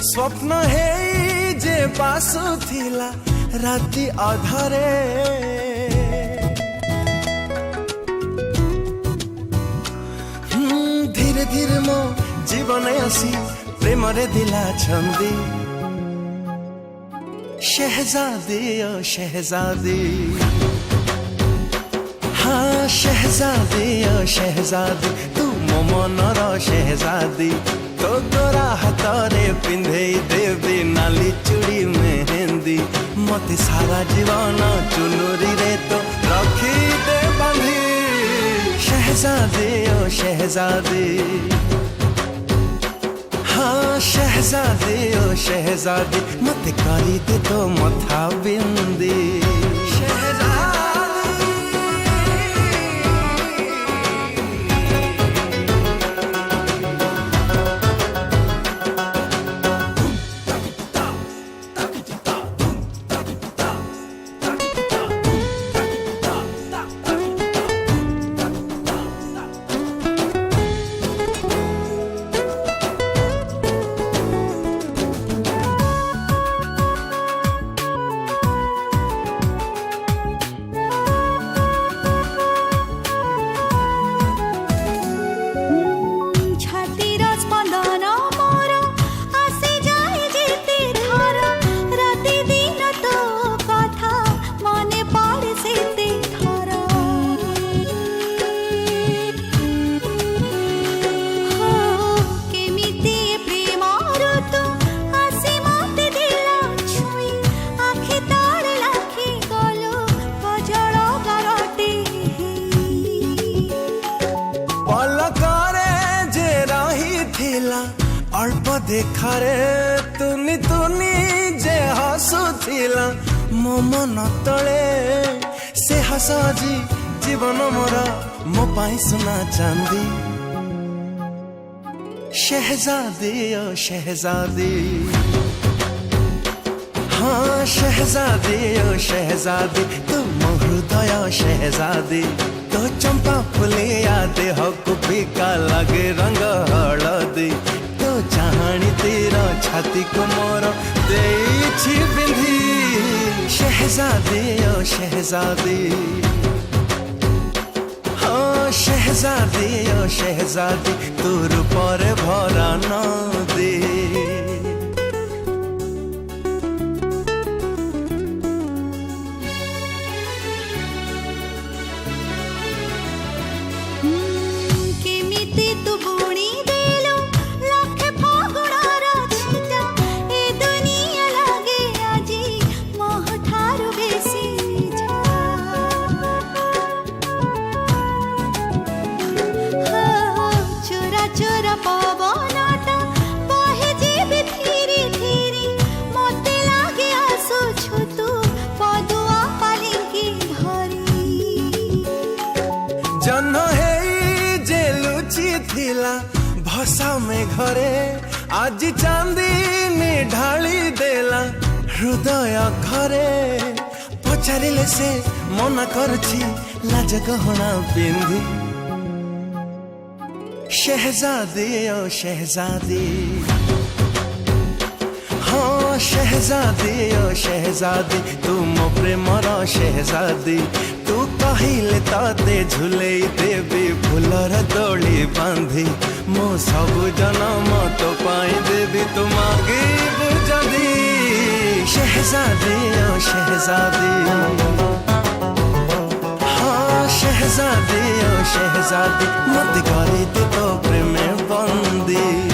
स्वप्न हे जे बासुथिला राति अधरे धीरे धीरे मो जीवन आसी प्रेम रे दिला छंदी शहजादी ओ शहजादी हाँ शहजादी ओ शहजादी तू मो मनर शहजादी तो गोरा हाथरे पिंधे देवी नाली चूड़ी मेहंदी मते सारा जीवन चुनुरी रे तो रखी दे बांधी शहजादी ओ शहजादी हाँ शहजादी ओ शहजादी मत करी दे तो मथा बिंदी अल्प देखारे तुनी तुनी जे हसुथिला मो मन तले से हस जी जीवन मोर मो पाई सुना चांदी शहजादी ओ शहजादी हाँ शहजादी ओ शहजादी तू मो हृदय शहजादी तो चंपा फुलिया देह को फीका लगे रंग हलदी तो चाहनी तेरा छाती को मोर देछि बिंधी शहजादी ओ शहजादी हाँ शहजादी ओ शहजादी तोर पर भरा नदी जन्म हे जे लुची थिला भसा में घरे आज चांदी ढाली देला हृदय घरे पचारिले से मना करछि लाज गहना पिंधी शहजादी ओ शहजादी हाँ शहजादी ओ शहजादी तू मो प्रेमर शहजादी तू कहिले ताते झुले देवी फुलर दोली बांधी मो सब जनम तो पाई देवी तू मांगी बुझदी शहजादी ओ शहजादी हाँ शहजादी ओ शहजादी मत करी तो प्रेम बंदी।